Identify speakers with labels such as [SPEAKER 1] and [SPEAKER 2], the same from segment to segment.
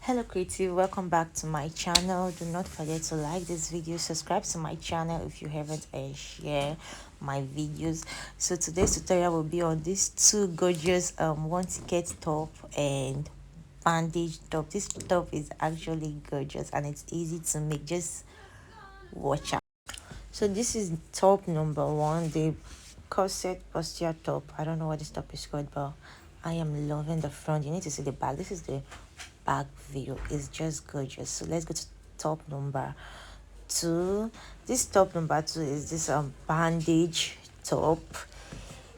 [SPEAKER 1] Hello creative, welcome back to my channel. Do not forget to like this video, subscribe to my channel if you haven't, and share my videos. So today's tutorial will be on these two gorgeous one ticket top and bandage top. This top is actually gorgeous and it's easy to make. Just watch out. So this is top number one, the corset bustier top. I don't know what this top is called, but I am loving the front. You need to see the back. This is the back view. It's just gorgeous. So let's go to top number two. This top number two is this bandage top.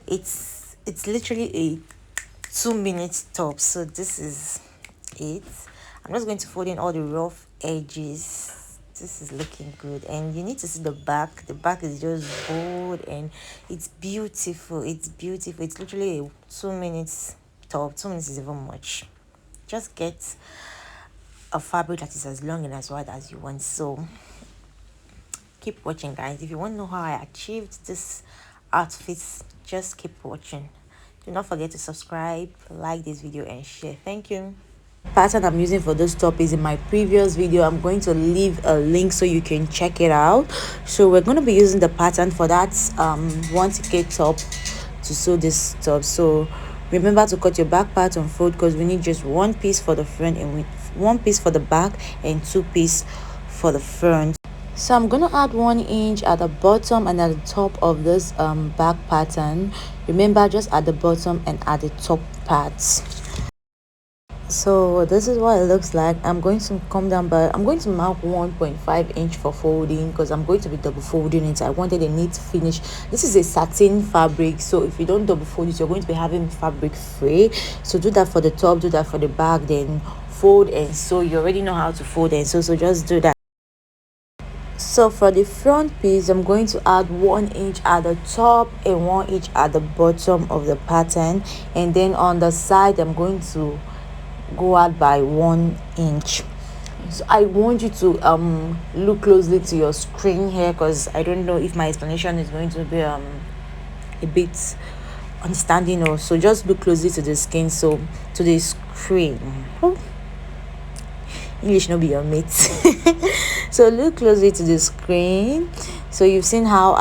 [SPEAKER 1] It's literally a 2 minute top. So this is it. I'm just going to fold in all the rough edges. This is looking good, and you need to see the back. The back is just bold and it's beautiful. It's literally a 2 minutes top. 2 minutes is even much. Just get a fabric that is as long and as wide as you want. So keep watching, guys. If you want to know how I achieved this outfit, just keep watching. Do not forget to subscribe, like this video, and share. Thank you. Pattern I'm using for this top is in my previous video. I'm going to leave a link so you can check it out. So we're going to be using the pattern for that one ticket top to sew this top. So remember to cut your back part on fold, because we need just one piece for the front and one piece for the back and 2 pieces for the front. So I'm going to add 1 inch at the bottom and at the top of this back pattern. Remember, just at the bottom and at the top parts. So this is what it looks like. I'm going to come down, but I'm going to mark 1.5 inch for folding, because I'm going to be double folding it. I wanted a neat finish. This is a satin fabric, so if you don't double fold it, you're going to be having fabric free. So do that for the top, do that for the back, then fold and sew. You already know how to fold and sew, so just do that. So for the front piece, I'm going to add 1 inch at the top and 1 inch at the bottom of the pattern, and then on the side I'm going to go out by 1 inch. So I want you to look closely to your screen here, because I don't know if my explanation is going to be a bit understanding, or so just look closely to the screen. So to the screen. English no be your mate. So look closely to the screen. So you've seen how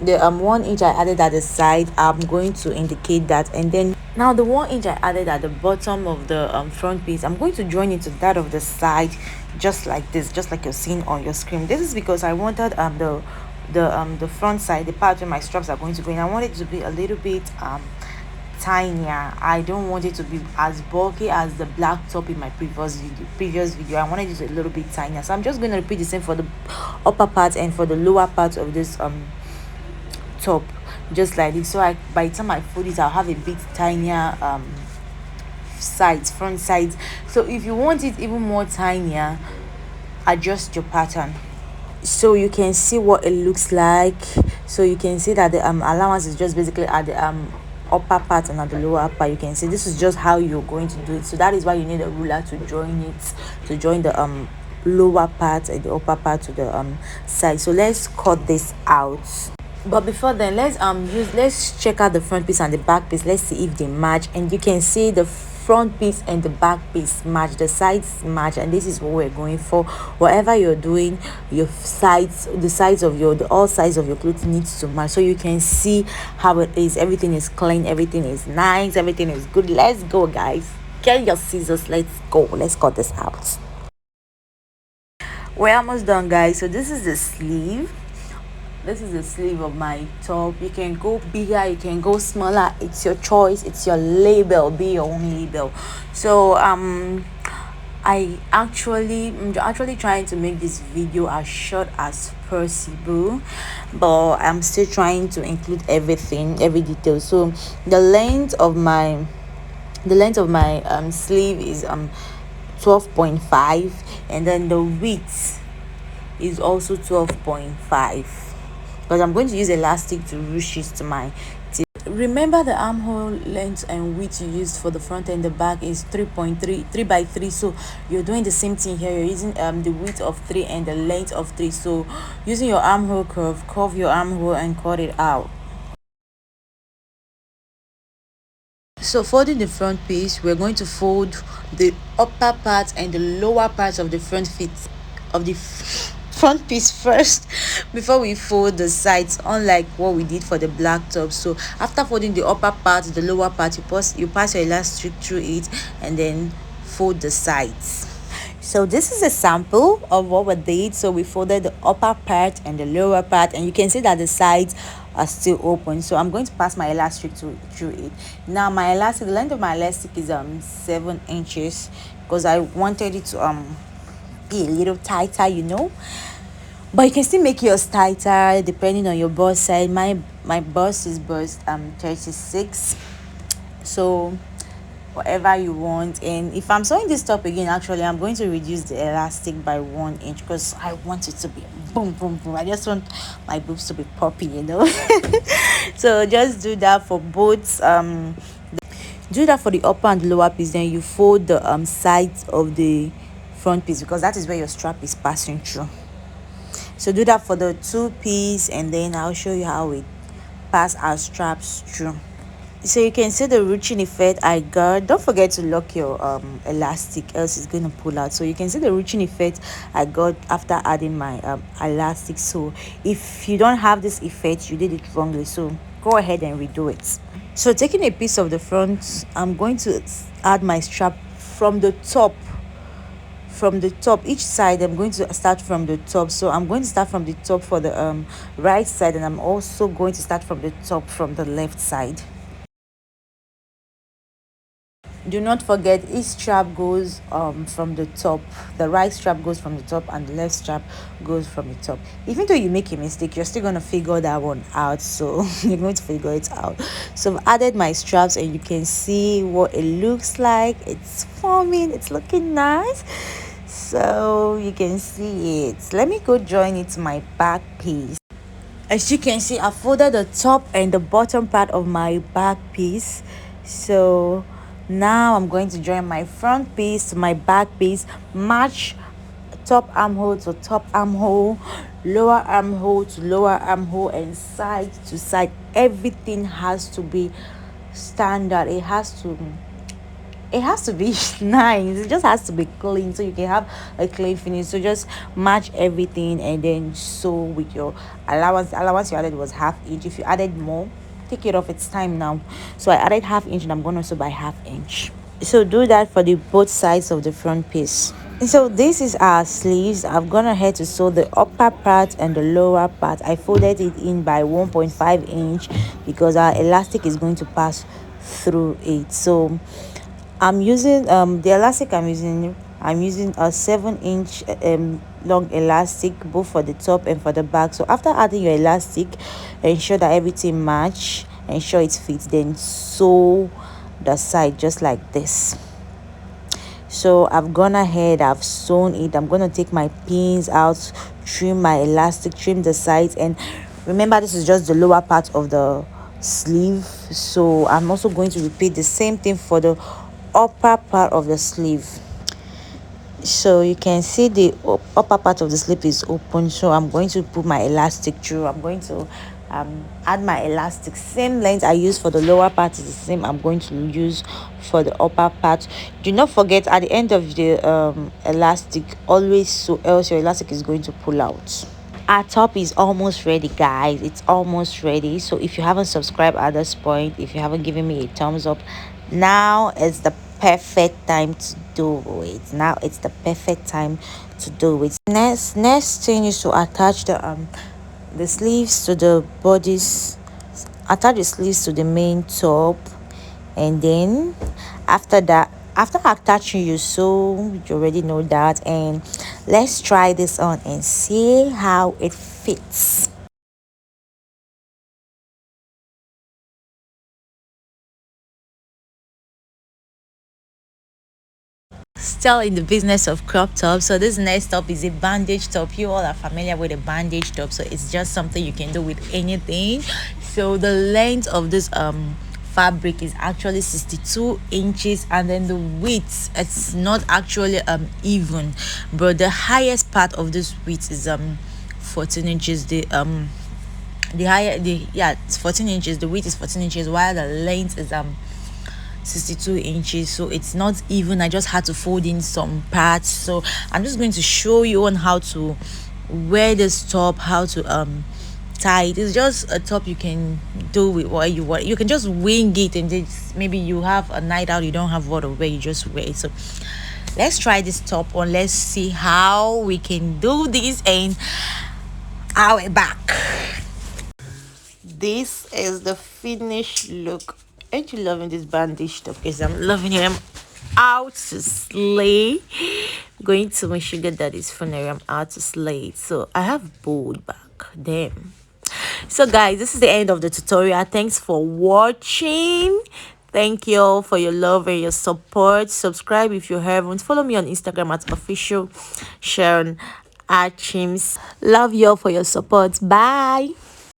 [SPEAKER 1] the 1 inch I added at the side. I'm going to indicate that, and then now the 1 inch I added at the bottom of the front piece, I'm going to join it to that of the side, just like this, just like you're seeing on your screen. This is because I wanted the front side, the part where my straps are going to go in, I want it to be a little bit tinier. I don't want it to be as bulky as the black top in my previous video. I wanted it to be a little bit tinier. So I'm just going to repeat the same for the upper part and for the lower part of this top, just like this. So by the time I fold it, I'll have a bit tinier front sides. So if you want it even more tinier, adjust your pattern so you can see what it looks like. So you can see that the allowance is just basically at the upper part and at the lower part. You can see this is just how you're going to do it. So that is why you need a ruler to join it, to join the lower part and the upper part to the side. So let's cut this out. But before then, let's check out the front piece and the back piece. Let's see if they match. And you can see the front piece and the back piece match, the sides match, and this is what we're going for. Whatever you're doing, your sides, the sides of all sides of your clothes needs to match, so you can see how it is. Everything is clean, everything is nice, everything is good. Let's go, guys. Get your scissors. Let's go. Let's cut this out. We're almost done, guys. So this is the sleeve. This is the sleeve of my top. You can go bigger, you can go smaller. It's your choice, it's your label. Be your own label. So I'm actually trying to make this video as short as possible, but I'm still trying to include everything, every detail. So the length of my sleeve is 12.5, and then the width is also 12.5, because I'm going to use elastic to ruche it to my tip. Remember, the armhole length and width you used for the front and the back is 3 by 3. So you're doing the same thing here. You're using the width of 3 and the length of 3. So using your armhole curve your armhole and cut it out. So folding the front piece, we're going to fold the upper part and the lower part of the front feet of the front piece first before we fold the sides, unlike what we did for the black top. So after folding the upper part, the lower part, you pass your elastic through it and then fold the sides. So this is a sample of what we did. So we folded the upper part and the lower part, and you can see that the sides are still open. So I'm going to pass my elastic through it. Now my elastic, the length of my elastic is 7 inches, because I wanted it to be a little tighter, you know, but you can still make yours tighter depending on your bust size. My bust is bust 36, so whatever you want. And if I'm sewing this top again, actually I'm going to reduce the elastic by 1 inch, because I want it to be boom boom boom. I just want my boobs to be poppy, you know. So just do that for both. Do that for the upper and the lower piece, then you fold the sides of the front piece, because that is where your strap is passing through. So do that for the two piece, and then I'll show you how we pass our straps through. So you can see the ruching effect I got. Don't forget to lock your elastic, else it's going to pull out. So you can see the ruching effect I got after adding my elastic. So if you don't have this effect, you did it wrongly, so go ahead and redo it. So taking a piece of the front, I'm going to add my strap from the top. Each side I'm going to start from the top. So I'm going to start from the top for the right side, and I'm also going to start from the top from the left side. Do not forget, each strap goes from the top. The right strap goes from the top and the left strap goes from the top. Even though you make a mistake, you're still going to figure that one out, so you're going to figure it out. So I've added my straps, and you can see what it looks like. It's forming, it's looking nice, so you can see it. Let me go join it to my back piece. As you can see, I folded the top and the bottom part of my back piece. So now I'm going to join my front piece to my back piece, match top armhole to top armhole, lower armhole to lower armhole, and side to side. Everything has to be standard. It has to be nice. It just has to be clean, so you can have a clean finish. So just match everything and then sew with your allowance you added was 1/2 inch. If you added more, take it off, it's time now. So I added 1/2 inch, and I'm going to sew by 1/2 inch. So do that for the both sides of the front piece. So this is our sleeves. I've gone ahead to sew the upper part and the lower part. I folded it in by 1.5 inch because our elastic is going to pass through it. So I'm using the elastic I'm using a 7-inch long elastic, both for the top and for the back. So after adding your elastic, ensure that everything match, ensure it fits, then sew the side just like this. So I've gone ahead, I've sewn it. I'm going to take my pins out, trim my elastic, trim the sides, and remember this is just the lower part of the sleeve. So I'm also going to repeat the same thing for the upper part of the sleeve. So you can see the upper part of the sleeve is open, so I'm going to put my elastic through. I'm going to add my elastic, same length I use for the lower part is the same I'm going to use for the upper part. Do not forget, at the end of the elastic, always sew, else your elastic is going to pull out. Our top is almost ready, guys. It's almost ready. So if you haven't subscribed at this point, if you haven't given me a thumbs up, now is the perfect time to do it. Now it's the perfect time to do it. Next thing is to attach the sleeves to the bodies. Attach the sleeves to the main top, and then after that, after attaching, you sew. You already know that, and let's try this on and see how it fits. Still in the business of crop tops, so this next top is a bandage top. You all are familiar with a bandage top, so it's just something you can do with anything. So the length of this fabric is actually 62 inches, and then the width, it's not actually even, but the highest part of this width is 14 inches. It's 14 inches, the width is 14 inches, while the length is 62 inches, so it's not even. I just had to fold in some parts. So I'm just going to show you on how to wear this top, how to tie it. It's just a top you can do with what you want. You can just wing it, and just maybe you have a night out, you don't have what to wear, you just wear it. So let's try this top on. Let's see how we can do this, and I'll be back. This is the finished look. Aren't you loving this bandage top? Because I'm loving it. I'm out to slay. Going to my sugar daddy's funeral. I'm out to slay. So I have bold back. Damn. So guys, this is the end of the tutorial. Thanks for watching. Thank you all for your love and your support. Subscribe if you haven't. Follow me on Instagram at official Sharon Achims. Love you all for your support. Bye.